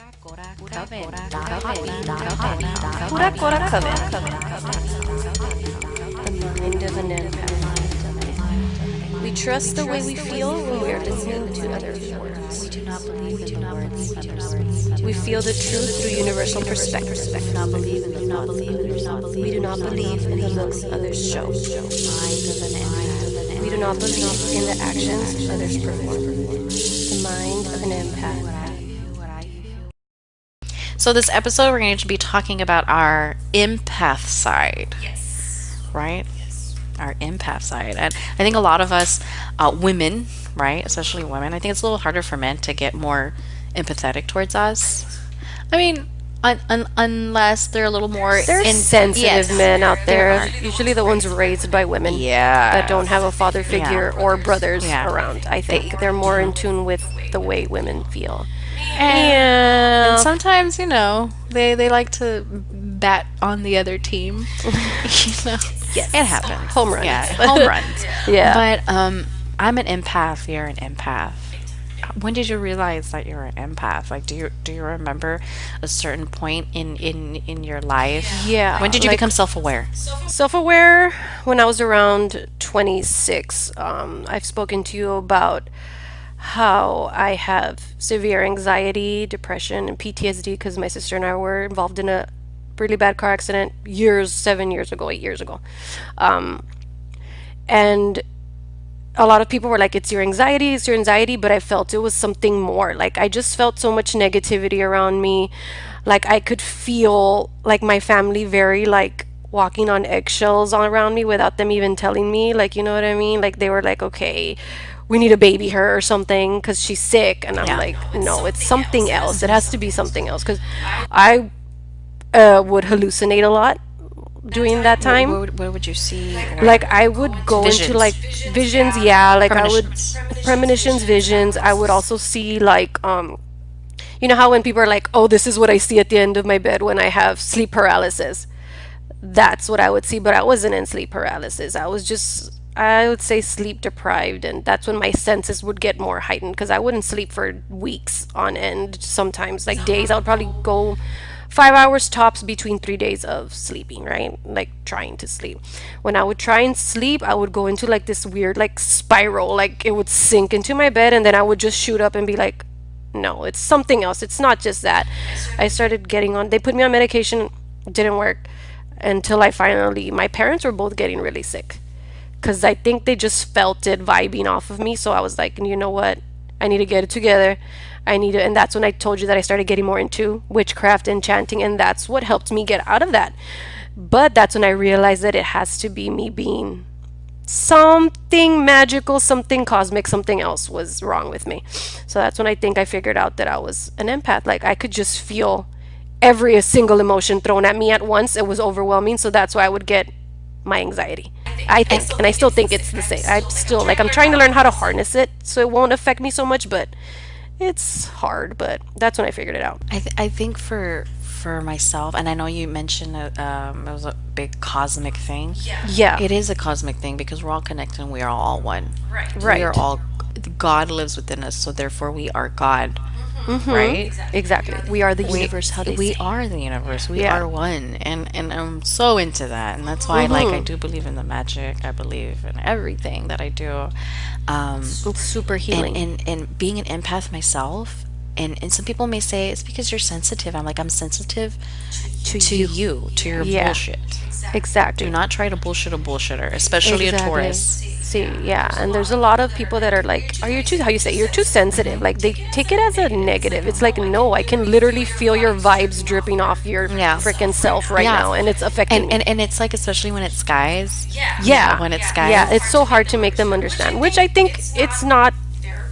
Pura Cora Coven. The mind of an empath. We trust the way we feel when we are listening to others' words. We do not believe in the words others. We feel the truth through universal perspective. We do not believe in the thoughts others. We do not believe in the looks others show. Mind of an empath. We do not believe in the actions others perform. The mind of an empath. So this episode, we're going to be talking about our empath side. Yes. Right? Yes. Our empath side. And I think a lot of us, women, right, especially women, I think it's a little harder for men to get more empathetic towards us. I mean, unless they're a little more... There's sensitive men out there, are. usually the ones raised by women Yeah. that don't have a father figure or brothers Yeah. around. I think they're more in tune with the way women feel. And sometimes, they like to bat on the other team. Yes. It happens. Home runs. Yeah, home runs. Yeah. But I'm an empath. You're an empath. When did you realize that you're an empath? Like, do you remember a certain point in your life? Yeah, When did you like- become self-aware? Self-aware when I was around 26. I've spoken to you about how I have severe anxiety, depression, and PTSD because my sister and I were involved in a really bad car accident 7 years ago, 8 years ago. And a lot of people were like, it's your anxiety, but I felt it was something more. Like, I just felt so much negativity around me. Like, I could feel like my family very like walking on eggshells all around me without them even telling me, like, you know what I mean? Like, they were like, okay, we need to baby her or something because she's sick. And I'm Yeah. like, no, it's something else. It has to be something else because I would hallucinate a lot during that time. What would you see? Like, I would go into Visions. like visions, yeah, like Premonitions. premonitions, visions. I would also see like you know how when people are like, oh, this is what I see at the end of my bed when I have sleep paralysis. That's what I would see, but I wasn't in sleep paralysis. I was just, I would say, sleep deprived, and that's when my senses would get more heightened because I wouldn't sleep for weeks on end, sometimes like days. I would probably go 5 hours tops between 3 days of sleeping, right? Like trying to sleep. When I would try and sleep, I would go into like this weird like spiral, like it would sink into my bed, and then I would just shoot up and be like, no, it's something else. It's not just that. I started getting on, they put me on medication, didn't work until my parents were both getting really sick because I think they just felt it vibing off of me. So I was like, you know what? I need to get it together. And that's when I told you that I started getting more into witchcraft and chanting, and that's what helped me get out of that. But that's when I realized that it has to be me being something magical, something cosmic, something else was wrong with me. So that's when I think I figured out that I was an empath. Like, I could just feel every single emotion thrown at me at once. It was overwhelming. So that's why I would get my anxiety. I think, and I still think it's the same. I'm still like, I'm trying to learn how to harness it so it won't affect me so much, but it's hard. But that's when I figured it out. I think for myself, and I know you mentioned it was a big cosmic thing. Yeah. It is a cosmic thing because we're all connected and we are all one. Right. We are all, God lives within us, so therefore we are God. Right? Exactly. We are the universe. How they We say. are the universe. We Yeah. are one, and I'm so into that, and that's why I do believe in the magic. I believe in everything that I do. It's super healing. And being an empath myself, and some people may say it's because you're sensitive. I'm like, I'm sensitive to you, to your Yeah. bullshit. Exactly. Do not try to bullshit a bullshitter, especially a Taurus. See, yeah, and there's a lot of people that are like, "Are you too? How you say you're too sensitive?" Like they take it as a negative. It's like, no, I can literally feel your vibes dripping off your Yeah. freaking self right Yeah. now, and it's affecting me. And it's like, especially when it's guys. Yeah, When it's guys. yeah, it's so hard to make them understand. Which I think it's not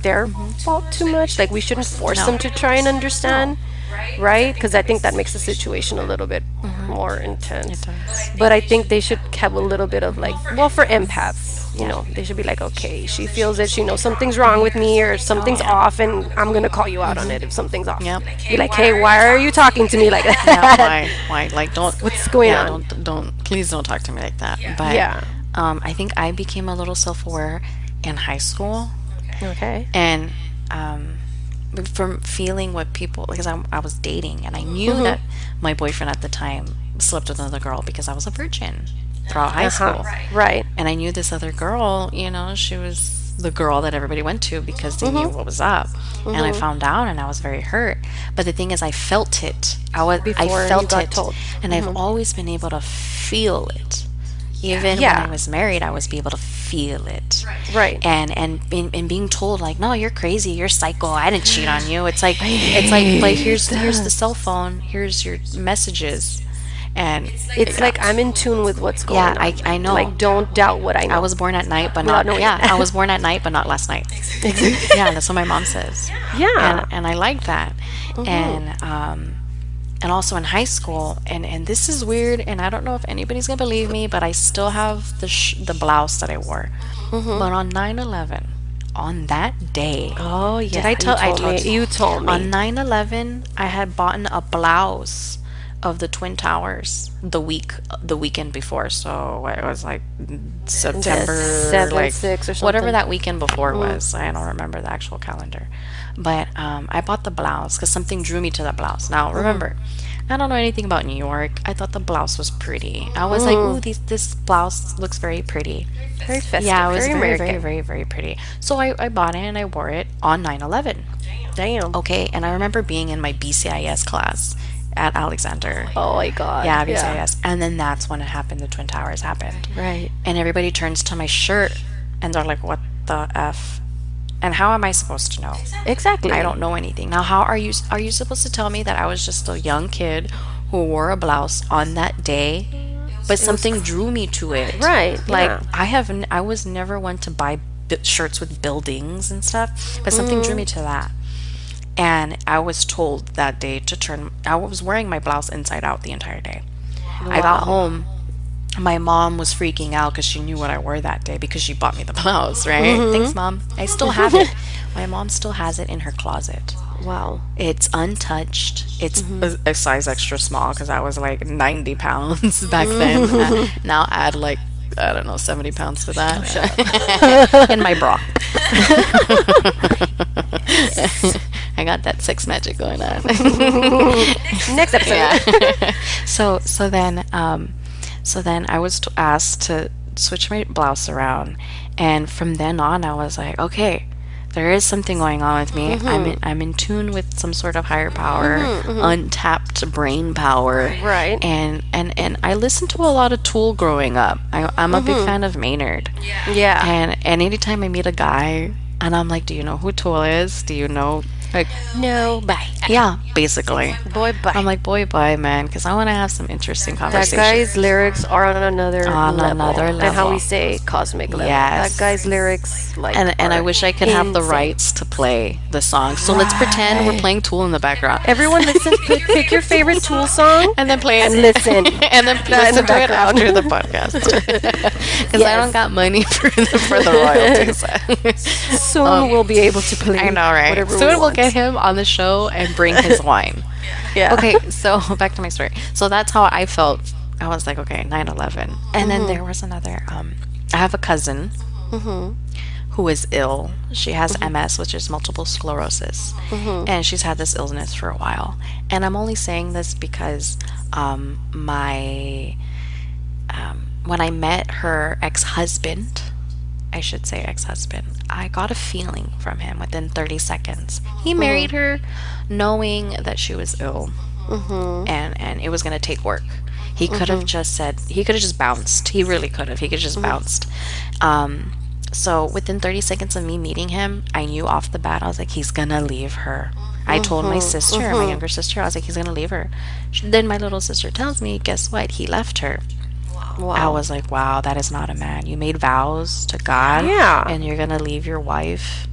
their fault too much. Like we shouldn't force No. them to try and understand, right? Because I think that makes the situation a little bit more intense. It does. But I think they should have a little bit of like, well, for empaths, they should be like, okay, she feels it, she knows something's wrong with me or something's off, and I'm gonna call you out on it if something's off. Yep. Be like, hey, why are you talking to me like that? Yeah, why? Like, don't. What's going yeah, on? Please don't talk to me like that. But Yeah. I think I became a little self-aware in high school, Okay. and from feeling what people, because I was dating and I knew that my boyfriend at the time slept with another girl because I was a virgin throughout high Uh-huh. school. Right. And I knew this other girl, she was the girl that everybody went to because they knew what was up. And I found out and I was very hurt. But the thing is, I felt it. I Before you felt got it. told. And I've always been able to feel it. Even when Yeah. I was married, I was be able to feel it. Right. And being told like, no, you're crazy, you're psycho, I didn't cheat on you. But here's the cell phone, here's your messages, and It's like I'm in tune with what's going yeah, on. I know. Like, don't doubt what I I know. was born at night, but Without not. knowing Yeah, it. I was born at night, but not last night. Yeah, that's what my mom says. Yeah. And I like that. And also in high school, and this is weird, and I don't know if anybody's gonna believe me, but I still have the blouse that I wore. But on 9/11, on that day, Oh yeah. did I tell? I told me. You told me. on 9/11, I had bought a blouse of the Twin Towers the weekend before. So it was like September 7th, like 6th or whatever something. that weekend before was. I don't remember the actual calendar. But I bought the blouse because something drew me to the blouse. Now remember, I don't know anything about New York. I thought the blouse was pretty. I was like, ooh, this blouse looks very pretty. Very festive. Yeah, it was very very, American. very, very, very pretty. So I bought it and I wore it on 9/11. Damn. Okay, and I remember being in my BCIS class at Alexander. Oh my god. Yeah, BCIS. And then that's when it happened. The Twin Towers happened. Right. And everybody turns to my shirt and they're like, what the F? And how am I supposed to know? Exactly. I don't know anything. Now, are you supposed to tell me that I was just a young kid who wore a blouse on that day, but something drew me to it? Right, Like yeah. I was never one to buy shirts with buildings and stuff, but something drew me to that. And I was told that day to turn. I was wearing my blouse inside out the entire day. I got home. My mom was freaking out because she knew what I wore that day because she bought me the blouse, right? Thanks, Mom. I still have it. My mom still has it in her closet. Wow. It's untouched. It's a size extra small because I was like 90 pounds back then. Now add like, I don't know, 70 pounds to that. In my bra. I got that sex magic going on. Next episode. Yeah. So then I was asked to switch my blouse around, and from then on I was like, okay, there is something going on with me. I'm in tune with some sort of higher power, untapped brain power. Right. And I listened to a lot of Tool growing up. I'm a big fan of Maynard. Yeah. And anytime I meet a guy and I'm like, do you know who Tool is? Do you know, like, No. Bye. yeah, basically. Boy, bye. I'm like, boy, bye, man, because I want to have some interesting That conversation. guy's lyrics are on another level. And how level. we say cosmic level. Yes. That guy's lyrics, like, And I are wish I could have the insane. rights to play the song. So let's pretend we're playing Tool in the background. Everyone listen, pick your favorite Tool song And then play it. and listen. And then That in listen the to it background. after the podcast. Because I Yes. don't got money for the royalties. Soon we'll be able to play. I know, right? Whatever Soon we we'll want. get him on the show and bring his wine. Yeah. Okay, so back to my story. So that's how I felt. I was like, okay, 9/11. And then there was another, I have a cousin who is ill. She has MS, which is multiple sclerosis. And she's had this illness for a while. And I'm only saying this because when I met her ex-husband, I should say ex-husband, I got a feeling from him within 30 seconds. He married her knowing that she was ill, and it was going to take work. He could have just said, he could have just bounced. He really could have. He could have just bounced. So within 30 seconds of me meeting him, I knew off the bat, I was like, he's going to leave her. I told my sister, my younger sister, I was like, he's going to leave her. Then my little sister tells me, guess what? He left her. Wow. I was like, wow, that is not a man. You made vows to God, Yeah. and you're gonna leave your wife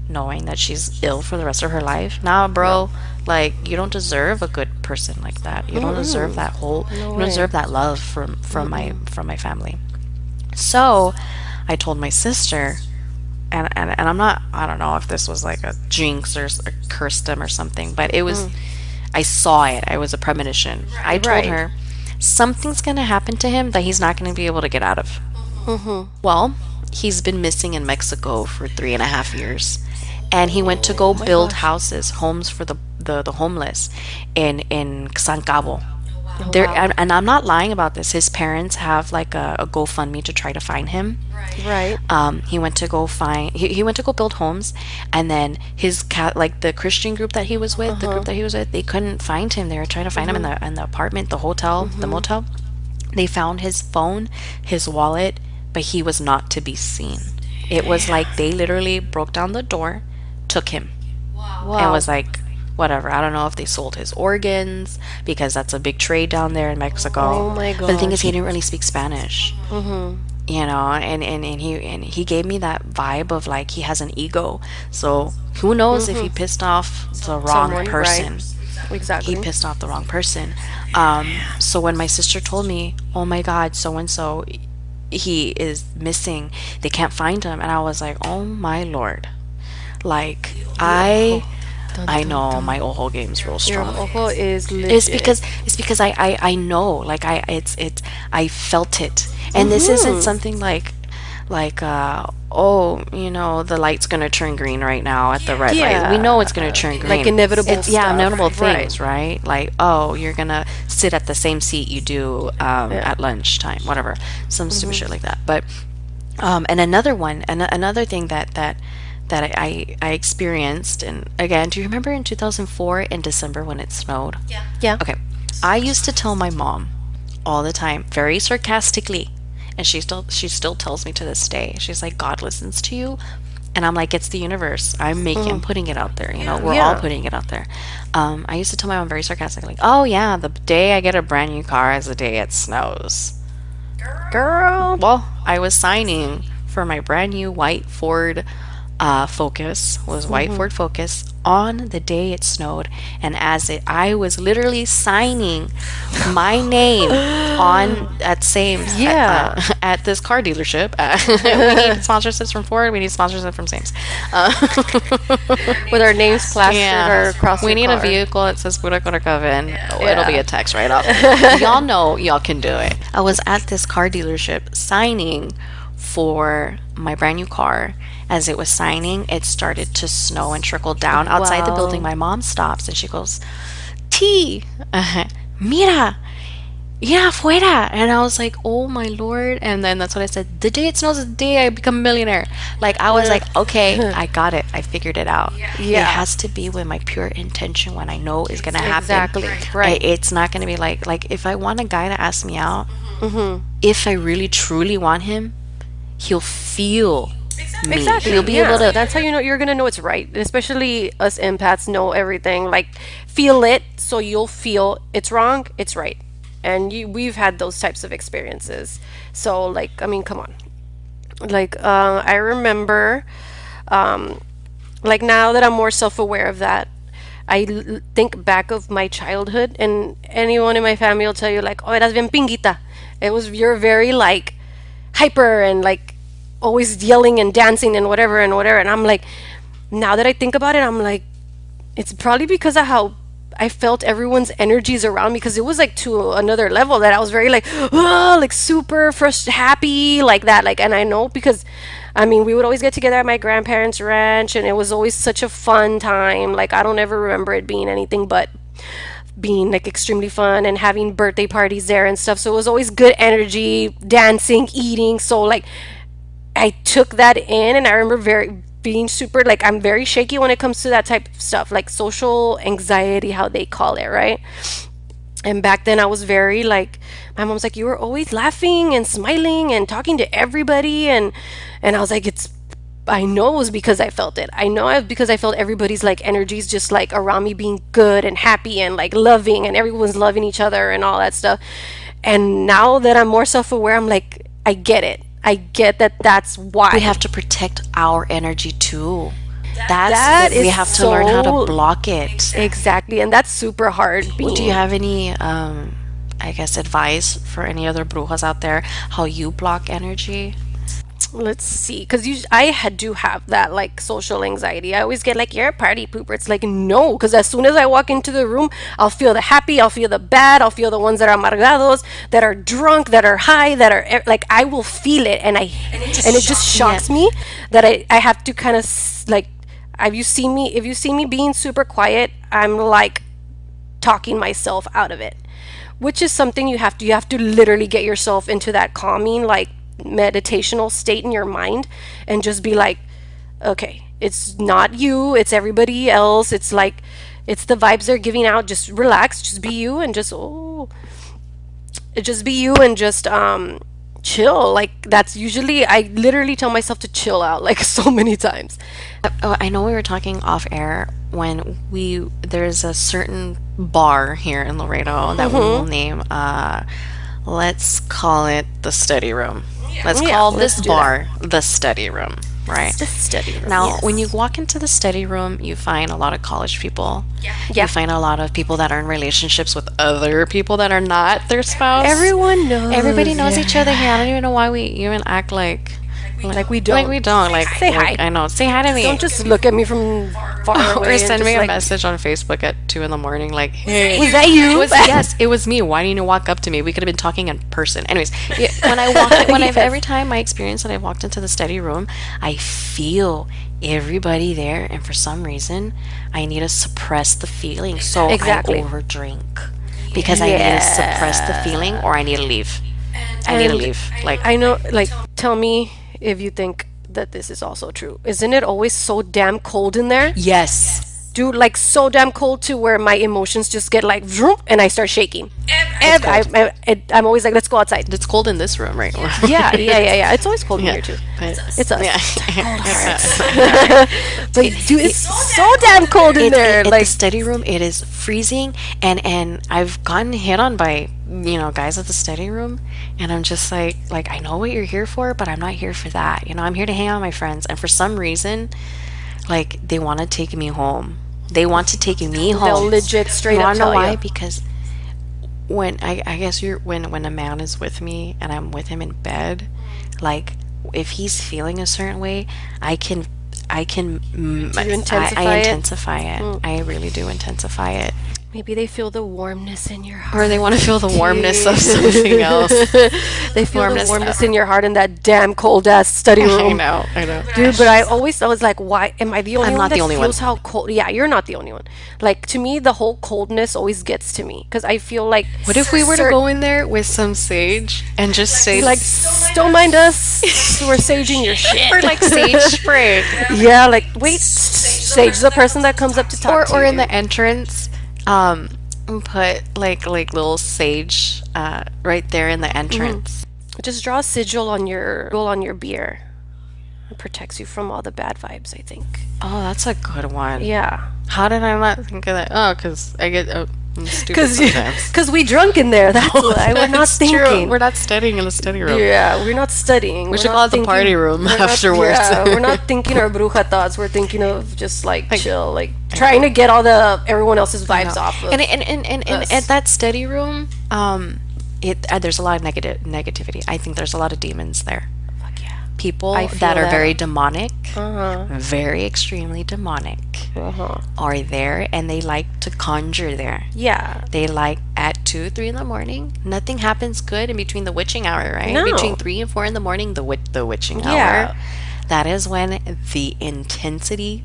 knowing that she's ill for the rest of her life. Nah, bro, like, you don't deserve a good person like that. You don't deserve that whole. You don't way. deserve that love from my family. So, I told my sister, and I'm not. I don't know if this was like a jinx or a cursed him or something, but it was. I saw it. It was a premonition. I told Right. her, something's going to happen to him that he's not going to be able to get out of. Well, he's been missing in Mexico for 3.5 years. and he went to go my build gosh. houses, homes for the homeless in San Cabo. Oh, There, wow. and I'm not lying about this. His parents have like a GoFundMe to try to find him. Right. He went to go find he went to go build homes, and then his cat, like the Christian group that he was with, the group Uh-huh. that he was with, they couldn't find him. They were trying to find him Mm-hmm. in the apartment, the hotel, the Mm-hmm. motel. They found his phone, his wallet, but he was not to be seen. It was like they literally broke down the door, took him, and Wow. was like, whatever. I don't know if they sold his organs because that's a big trade down there in Mexico. Oh my But the thing is, he gosh. didn't really speak Spanish, Mm-hmm. and he gave me that vibe of like he has an ego. So who knows if he Mm-hmm. pissed off the wrong Someone, right? person. He Exactly. pissed off the wrong person. So when my sister told me, oh my God, so and so, he is missing, they can't find him, and I was like, oh my Lord. Like, Ojo. Dun, I dun, know dun. my ojo game's real Your strong. ojo is It's legit. because I know, like, I felt it. And this isn't Mm-hmm. something like oh, the light's gonna turn green right now at the red light. We know it's gonna Yeah. turn Like green. inevitable It's, yeah, stuff. inevitable Right. things, right? Like, oh, you're gonna sit at the same seat you do Yeah. at lunchtime, whatever, some stupid shit like that. But and another one, another thing that I experienced, and again, do you remember in 2004 in December when it snowed? Yeah. Okay. I used to tell my mom all the time, very sarcastically, and she still tells me to this day. She's like, God listens to you. And I'm like, it's the universe. I'm putting it out there. We're all Yeah. putting it out there. I used to tell my mom very sarcastically, oh yeah, the day I get a brand new car is the day it snows. Girl. Well, I was signing for my brand new white Ford Focus, was white Ford Focus, on the day it snowed, and I was literally signing my name on at Sames, Yeah. at this car dealership. We need sponsorships from Ford. We need sponsorship from Sames. With our names plastered or Yeah, across we your need a car. vehicle that says Pura Cora Coven. Oh, it'll be Yeah. a text right off. Y'all know y'all can do it. I was at this car dealership signing for my brand new car. As it was signing, it started to snow and trickle down outside the building. Wow. My mom stops and she goes, T, mira, yeah, afuera. And I was like, oh my Lord. And then that's what I said. The day it snows is the day I become a millionaire. Like, I was like, okay, I got it. I figured it out. Yeah. It has to be with my pure intention when I know it's going to happen. Exactly. Right. It's not going to be like, if I want a guy to ask me out, Mm-hmm. if I really truly want him, he'll feel me. Exactly. He'll be Yeah. able to. That's how you're gonna know it's right. Especially us empaths know everything. Like feel it, so you'll feel it's wrong, it's right. And we've had those types of experiences. So like, I mean, come on. Like, I remember, um, like now that I'm more self-aware of that, think back of my childhood, and anyone in my family will tell you like, "Oh, eras bien pinguita." You're very like hyper and like always yelling and dancing and whatever and whatever. And I'm like, now that I think about it, I'm like, it's probably because of how I felt everyone's energies around me, because it was like to another level that I was very like, oh, like super happy like that. Like, and I know because I mean, we would always get together at my grandparents' ranch, and it was always such a fun time. Like, I don't ever remember it being anything but being like extremely fun and having birthday parties there and stuff. So it was always good energy, dancing, eating. So like I took that in, and I remember very being super like I'm very shaky when it comes to that type of stuff, like social anxiety, how they call it, right? And back then I was very like, my mom's like, you were always laughing and smiling and talking to everybody, and I was like, it's, I know it was because I felt it. I know it because I felt everybody's like energies just like around me being good and happy and like loving, and everyone's loving each other and all that stuff. And now that I'm more self-aware, I'm like, I get it. I get that that's why. We have to protect our energy too. That We is have to learn how to so block it. exactly, and that's super hard Do you being. have any, I guess, advice for any other brujas out there how you block energy? Let's see, because do have that like social anxiety. I always get like, you're a party pooper. It's like, no, because as soon as I walk into the room, I'll feel the happy, I'll feel the bad, I'll feel the ones that are amargados, that are drunk, that are high, that are like, I will feel it, and it just shocks me that I have to kind of like, if you see me being super quiet, I'm like talking myself out of it, which is something you have to literally get yourself into that calming, like meditational state in your mind, and just be like, okay, it's not you, it's everybody else. It's like, it's the vibes they're giving out. Just relax, just be you, and just be you, and just chill. Like, that's usually, I literally tell myself to chill out like so many times. Oh, I know we were talking off air when there's a certain bar here in Laredo that we will name, let's call it the study room. Let's Yeah, call let's this do bar the study room, right? It's the study room. Now, yes. when you walk into the study room, you find a lot of college people. Yeah. You find a lot of people that are in relationships with other people that are not their spouse. Everyone knows. Everybody knows each other here. I don't even know why we even act like we don't. Like we don't. Like, Say hi. I know. Say hi to me. Don't just look at me from far away. Or send and me just a like, message on Facebook at 2 in the morning, like, "Hey, Was that you? yes, it was me. Why didn't you walk up to me? We could have been talking in person." Anyways, yeah, every time my experience that I walked into the study room, I feel everybody there, and for some reason, I need to suppress the feeling, so Exactly. I overdrink because I need to suppress the feeling, or I need to leave. I need to And leave. Like, I know, like, tell me if you think that this is also true. Isn't it always so damn cold in there? yes. Dude, like so damn cold to where my emotions just get like vroom, and I start shaking. And I'm always like, let's go outside. It's cold in this room, right? Yeah. It's always cold in here too. But It's us. yeah. But dude, it's so damn cold in there. At the Like, study room, it is freezing, and I've gotten hit on by guys at the study room, and I'm just like I know what you're here for, but I'm not here for that. I'm here to hang out with my friends, and for some reason, like, they want to take me home. They want to take me home. they'll legit straight You up wanna know tell why? you. Because when I guess when a man is with me and I'm with him in bed, like, if he's feeling a certain way, I intensify it? intensify it. I really do intensify it. Maybe they feel the warmness in your heart. Or they want to feel the warmness of something else. They feel the Warmness warmness of- in your heart in that damn cold ass study room. I know. Dude, but I was like, why am I the only I'm one not that the only feels one. how cold? Yeah, you're not the only one. Like, to me, the whole coldness always gets to me because I feel like, What if we were to go in there with some sage and just say, like, don't mind us, we're saging your shit. or like sage spray, Yeah, like, wait, Sage, the person that comes up to talk to or you. in the entrance, put like little sage right there in the entrance. Just draw a sigil on your beer. It protects you from all the bad vibes, I think. Oh, that's a good one. Yeah. How did I not think of that? Oh, because I'm stupid sometimes. Because we drunk in there. That's why we're not That's true. thinking. We're not studying in the study room. Yeah, we're not studying. We should call it the party room we're not- afterwards. Yeah, we're not thinking our bruja thoughts. We're thinking of just like chill, like trying to get all everyone else's vibes off of. And us. at that study room, there's a lot of negativity. I think there's a lot of demons there. Fuck yeah. People I feel that are that. very demonic, Uh-huh. very extremely demonic, Uh-huh. are there, and they like to conjure there. Yeah. They like at 2, 3 in the morning. Nothing happens good in between the witching hour, right? No. Between 3 and 4 in the morning, the witching Yeah. hour. That is when the intensity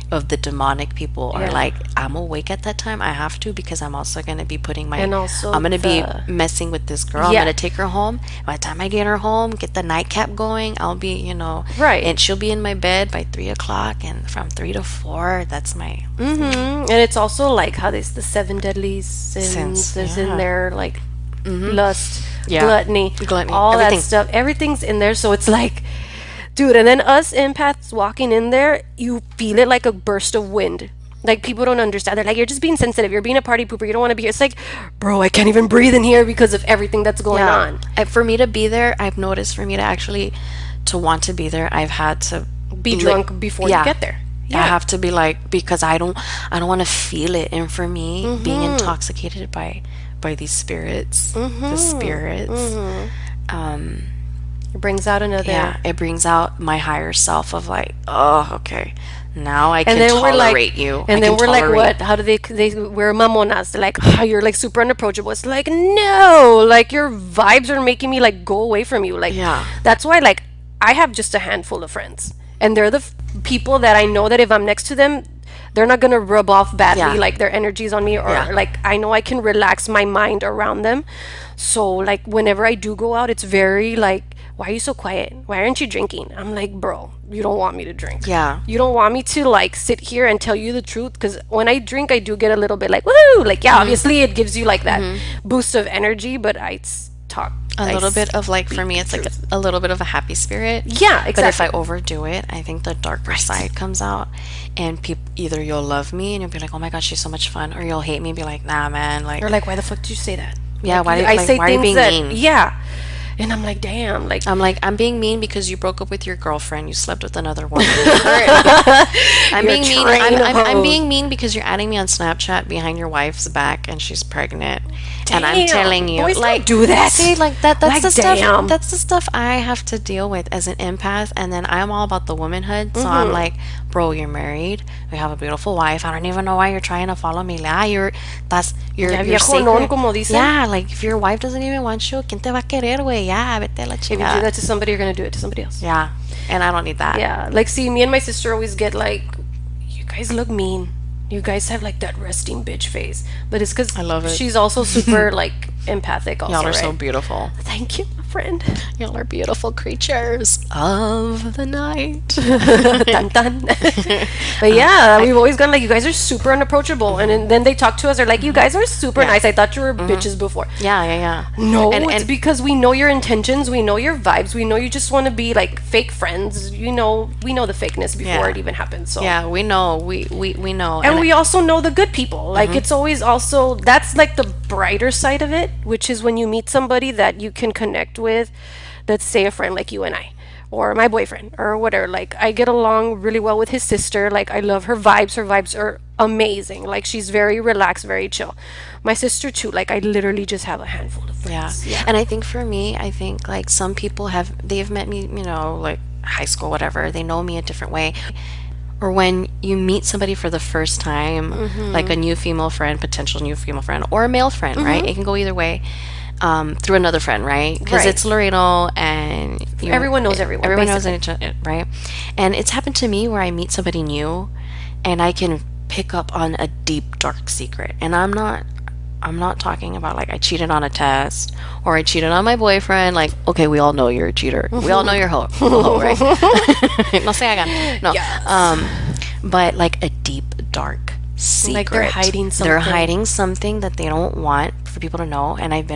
of the demonic people are Yeah. like, I'm awake at that time. I have to, because I'm also going to be putting my. And also I'm going to be the- messing with this girl. Yeah. I'm going to take her home. By the time I get her home, get the nightcap going, I'll be, Right. And she'll be in my bed by 3 o'clock, and from 3 to 4, that's my. Mm-hmm. And it's also like how there's the 7 deadly sins. Sins, There's yeah. in there, like lust, Yeah. gluttony, Gluttony, all everything. that stuff. Everything's in there. So it's like, dude, and then us empaths walking in there, you feel it like a burst of wind. Like, people don't understand. They're like, you're just being sensitive. You're being a party pooper. You don't want to be here. It's like, bro, I can't even breathe in here because of everything that's going on. For me to be there, I've noticed for me to want to be there, I've had to Be drunk before you get there. I have to be like, because I don't want to feel it. And for me, being intoxicated by these spirits, the spirits, It brings out another. yeah, it brings out my higher self of like, oh, okay, now I can And then we're like, tolerate you. and I then can we're like, tolerate- what? How do they we're mamonas? They're like, oh, you're like super unapproachable. It's like, no, like your vibes are making me like go away from you. Like, Yeah. that's why, like, I have just a handful of friends, and they're people that I know that if I'm next to them, they're not gonna rub off badly, Yeah. like their energies on me, or Yeah. like I know I can relax my mind around them. So like whenever I do go out, it's very like, why are you so quiet? Why aren't you drinking? I'm like, bro, you don't want me to drink. Yeah. You don't want me to like sit here and tell you the truth, because when I drink, I do get a little bit like, woohoo, like yeah, obviously it gives you like that boost of energy, but talk A I little bit of like, for speak me, the it's like truth. a little bit of a happy spirit. Yeah, But if I exactly. overdo it, I think the darker side comes out, and people, either you'll love me and you'll be like, oh my gosh, she's so much fun, or you'll hate me and be like, nah, man, like, Or like, why the fuck did you say that? yeah, Like, why, I like, say why are you things being that, mean? yeah, and I'm like, damn, like, I'm like, I'm being mean because you broke up with your girlfriend, you slept with another woman. I'm You're being mean. trained I'm hoe. being mean because you're adding me on Snapchat behind your wife's back and she's pregnant. And I'm Damn, telling you, boys don't like, do that. See, like that's Like, the stuff. damn. That's the stuff I have to deal with as an empath. And then I'm all about the womanhood, so I'm like, bro, you're married. We have a beautiful wife. I don't even know why you're trying to follow me. La, you're Ya viejo non, sacred. como dicen. Yeah, like if your wife doesn't even want you, ¿quién te va a querer, güey? Ya, vete a la If you do chingada. that to somebody, you're gonna do it to somebody else. Yeah, and I don't need that. Yeah, like, see, me and my sister always get like, you guys look mean. You guys have like that resting bitch face, but it's because I love it. she's also super like empathic. Also, Y'all are right? so beautiful. Thank you, my friend. Y'all are beautiful creatures of the night. Dun, dun. But yeah, we've always gone like, you guys are super unapproachable, and then they talk to us. They're like, you guys are super nice. I thought you were bitches before. Yeah, yeah, yeah. No, And- it's and- because we know your intentions, we know your vibes, we know you just want to be like fake friends. You know, we know the fakeness before Yeah. it even happens. So Yeah, we know. We know. and we also know the good people. Like it's always also, that's like the brighter side of it, which is when you meet somebody that you can connect with. Let's say a friend like you and I, or my boyfriend, or whatever. Like I get along really well with his sister. Like I love her vibes. Her vibes are amazing. Like she's very relaxed, very chill. My sister too. Like I literally just have a handful of Yeah. friends. And I think for me, I think like some people they've met me, like high school, whatever. They know me a different way. Or when you meet somebody for the first time, like a new female friend, potential new female friend, or a male friend, right? It can go either way. Through another friend, right? Because Right. it's Laredo, and Everyone knows everyone, Everyone knows basically. each other, right? And it's happened to me where I meet somebody new, and I can pick up on a deep, dark secret. And I'm not talking about like I cheated on a test or I cheated on my boyfriend. Like, okay, we all know you're a cheater. We all know you're a hoe, right? No se hagan. No. Yes. But like a deep, dark secret. Like they're hiding They're something. hiding something that they don't want for people to know. And I've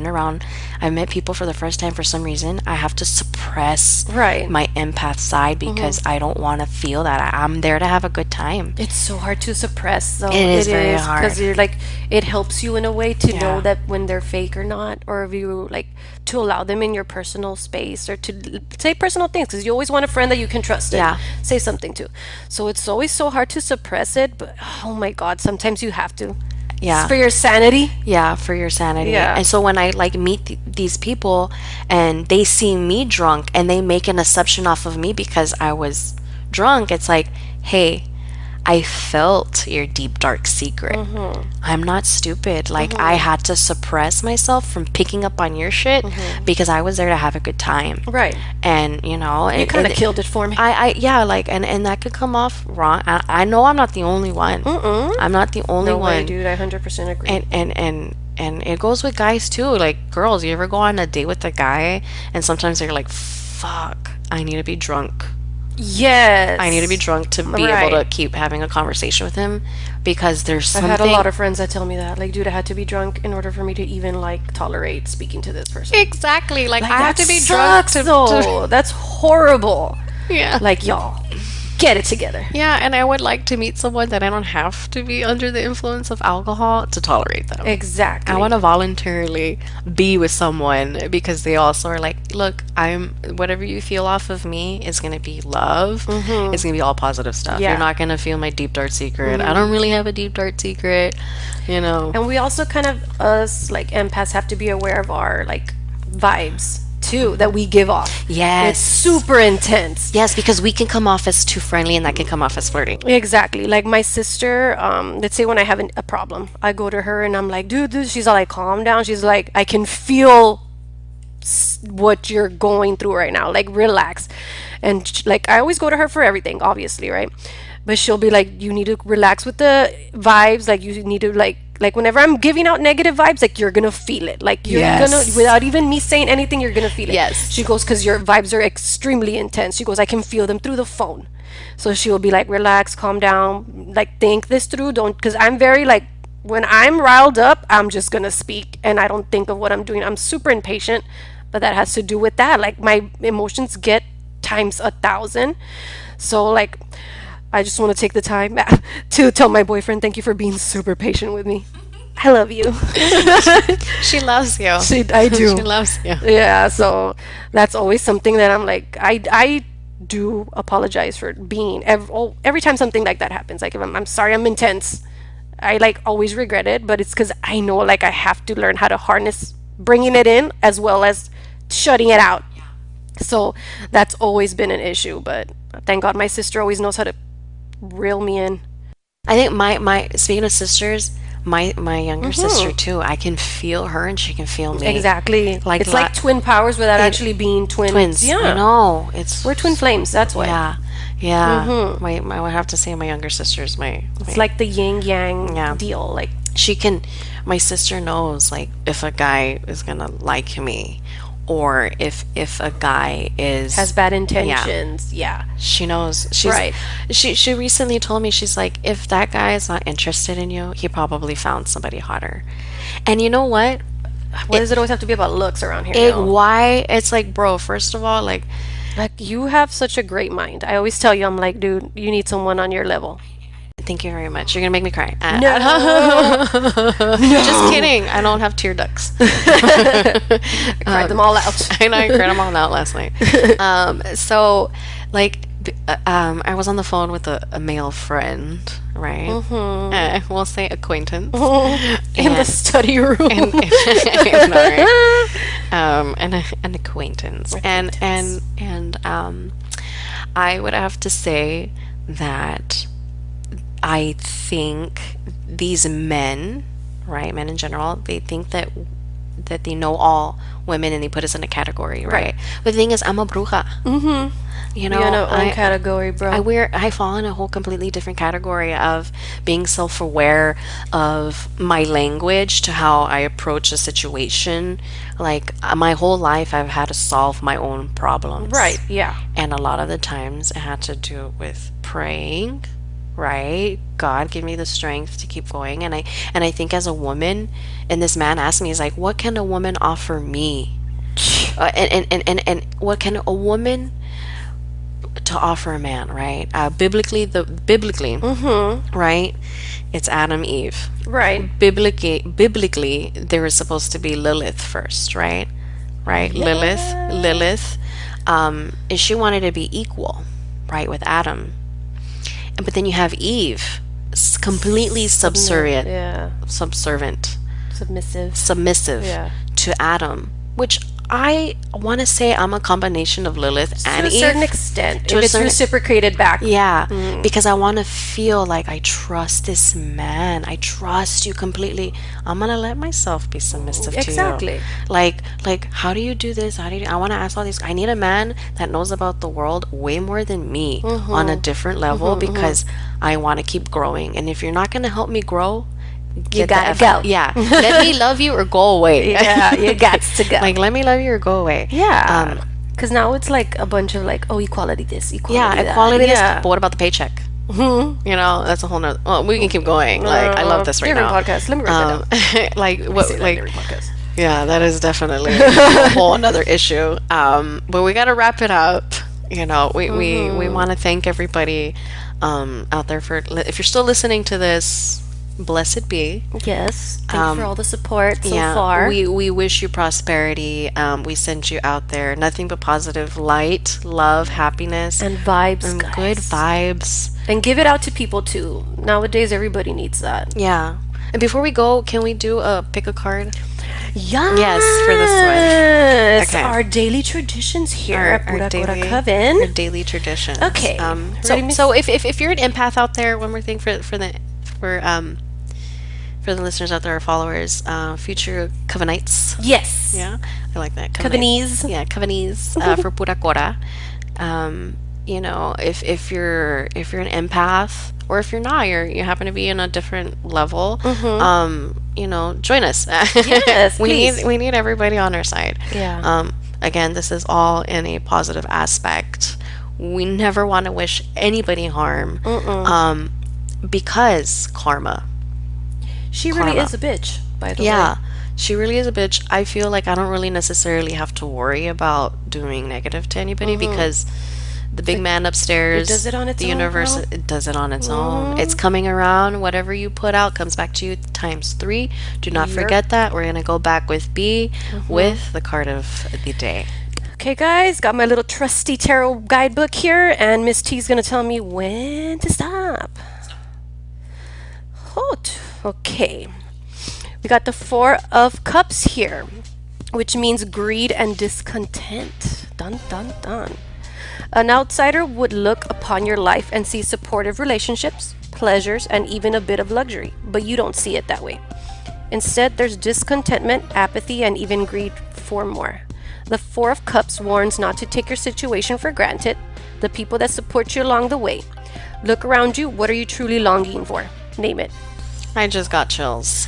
met people for the first time for some reason. I have to suppress Right. my empath side because I don't want to feel that. I'm there to have a good time. It's so hard to suppress, though. It is very hard. because you're like, it helps you in a way to know Yeah. that when they're fake or not, or if you like to allow them in your personal space or to say personal things, because you always want a friend that you can trust and Yeah. say something to. So it's always so hard to suppress it, but oh my god, sometimes you have to. Yeah. It's for your sanity. Yeah, for your sanity. Yeah. And so when I like meet these people and they see me drunk and they make an assumption off of me because I was drunk, it's like, hey, I felt your deep dark secret. I'm not stupid. Like I had to suppress myself from picking up on your shit because I was there to have a good time. Right. And You and, kind of and killed it for me. I yeah, like and that could come off wrong. I know I'm not the only one. I'm not the only No way, one. dude. I 100% agree. And it goes with guys too. Like girls, you ever go on a date with a guy and sometimes they're like, fuck, I need to be drunk. yes. I need to be drunk to be able to Right. keep having a conversation with him because there's I've something. had a lot of friends that tell me that. Like, dude, I had to be drunk in order for me to even like tolerate speaking to this person. Exactly. Like, I have That to be drunk sucks, to though. That's horrible. yeah. Like, y'all, get it together. Yeah, and I would like to meet someone that I don't have to be under the influence of alcohol to tolerate them. Exactly. I want to voluntarily be with someone because they also are like, look, whatever you feel off of me is going to be love. It's going to be all positive stuff. Yeah. You're not going to feel my deep, dark secret. I don't really have a deep, dark secret, And we also kind of, us like empaths, have to be aware of our like vibes too that we give off. Yes. It's super intense. Yes, because we can come off as too friendly and that can come off as flirty. Exactly. Like my sister, let's say when I have a problem, I go to her and I'm like, dude, she's all like, calm down. She's like, I can feel what you're going through right now. Like, relax. And like I always go to her for everything, obviously, right? But she'll be like, you need to relax with the vibes. Like you need to like whenever I'm giving out negative vibes, like you're gonna feel it. Like you're gonna, Yes. without even me saying anything, you're gonna feel it. Yes. She goes, because your vibes are extremely intense. She goes, I can feel them through the phone. So she will be like, relax, calm down, like think this through. Don't, because I'm very like, when I'm riled up, I'm just gonna speak and I don't think of what I'm doing. I'm super impatient, but that has to do with that. Like my emotions get times 1,000. So like I just want to take the time to tell my boyfriend, thank you for being super patient with me. I love you. She loves you. I do. She loves you. Yeah, so that's always something that I'm like, I do apologize for being every time something like that happens. Like if I'm sorry, I'm intense. I like always regret it, but it's because I know like I have to learn how to harness bringing it in as well as shutting it out. So that's always been an issue, but thank God my sister always knows how to reel me in. I think my speaking of sisters, my younger sister too. I can feel her and she can feel me. Exactly. Like It's like twin powers without actually being twins. twins. Yeah. I know. It's We're twin flames, that's why. yeah, yeah. I would have to say my younger sister's It's like the yin yang Yeah. deal. Like she can. My sister knows like if a guy is gonna like me, or if a guy is has bad intentions. Yeah. She knows. She's Right. She recently told me, she's like, if that guy is not interested in you, he probably found somebody hotter. And you know what? Why does it always have to be about looks around here? It yo? why it's like, bro, first of all, like Like you have such a great mind. I always tell you, I'm like, dude, you need someone on your level. thank you very much. You're gonna make me cry. No. Just kidding. I don't have tear ducts. I cried them all out. I know I cried them all out last night. So like I was on the phone with a male friend, right? We'll say acquaintance. In the study room. I know, right? An acquaintance. And I would have to say that I think these men, right, men in general, they think that they know all women and they put us in a category, right? But the thing is, I'm a bruja. You know, You're in our own category, bro. I fall in a whole completely different category of being self-aware of my language to how I approach a situation. Like my whole life I've had to solve my own problems. Right, yeah. And a lot of the times it had to do with praying, right? God give me the strength to keep going. And I think as a woman, and this man asked me, he's like, what can a woman offer me? And what can a woman to offer a man, right? Biblically, right? It's Adam, Eve. Right. Biblically, there was supposed to be Lilith first, right? Right? Lilith. And she wanted to be equal, right, with Adam. But then you have Eve, completely subservient, subservient, submissive Yeah. to Adam, which I want to say I'm a combination of Lilith and To a Eve. certain extent. To a If it's certain- reciprocated back. Yeah, because I want to feel like I trust this man. I trust you completely. I'm gonna let myself be submissive to you. Exactly. Like, how do you do this? How do you? I want to ask all these. I need a man that knows about the world way more than me on a different level because I want to keep growing. And if you're not gonna help me grow, You get the gotta F go. out. Yeah, let me love you or go away. Yeah, you got to go. Like, let me love you or go away. Yeah. Because now it's like a bunch of like, oh, equality this, equality Yeah, that. equality. Yeah. But what about the paycheck? You know, that's a whole nother. Well, we can keep going. Like, I love this right different now. podcast. Let me write that down. Like what? Say that Like every podcast. yeah, that is definitely a whole another issue. But we got to wrap it up. You know, we want to thank everybody out there for if you're still listening to this. Blessed be. Yes. Thank you for all the support so Yeah, far. we wish you prosperity. We send you out there nothing but positive light, love, happiness, and vibes, and guys. good vibes. And give it out to people too. Nowadays, everybody needs that. Yeah. And before we go, can we do a pick a card? Yes. Yes, for this one. Yes. Okay. Our daily traditions here at Pura Cora our Coven. daily traditions. Okay. So Ready, miss? so if you're an empath out there, one more thing for the listeners out there, our followers, future Covenites. Yes. Yeah, I like that. Covenese. Yeah, Covenese for Pura Cora. You know, if you're an empath, or if you're not, you happen to be in a different level, you know, join us. Yes, we please. need everybody on our side. Yeah. Again, this is all in a positive aspect. We never want to wish anybody harm, because karma. She really Karma. is a bitch, by the way. Yeah, she really is a bitch. I feel like I don't really necessarily have to worry about doing negative to anybody, because the big man upstairs, it does it on its the own, universe, girl. it does it on its own. It's coming around. Whatever you put out comes back to you times three. Do not Yep. forget that. We're gonna go back with B, with the card of the day. Okay, guys, got my little trusty tarot guidebook here, and Miss T's gonna tell me when to stop. Hot. Okay. We got the Four of Cups here, which means greed and discontent. Dun dun dun. An outsider would look upon your life and see supportive relationships, pleasures, and even a bit of luxury, but you don't see it that way. Instead, there's discontentment, apathy, and even greed for more. The Four of Cups warns not to take your situation for granted, the people that support you along the way. Look around you, what are you truly longing for? Name it. I just got chills.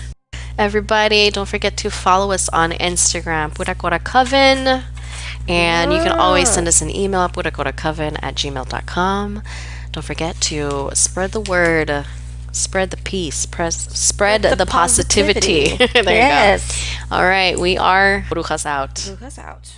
Everybody, don't forget to follow us on Instagram, Pura Cora Coven. And you can always send us an email at puracoracoven@gmail.com. Don't forget to spread the word, spread the peace, spread the positivity. positivity. There Yes. you go. All right, we are Brujas out. Lucas out.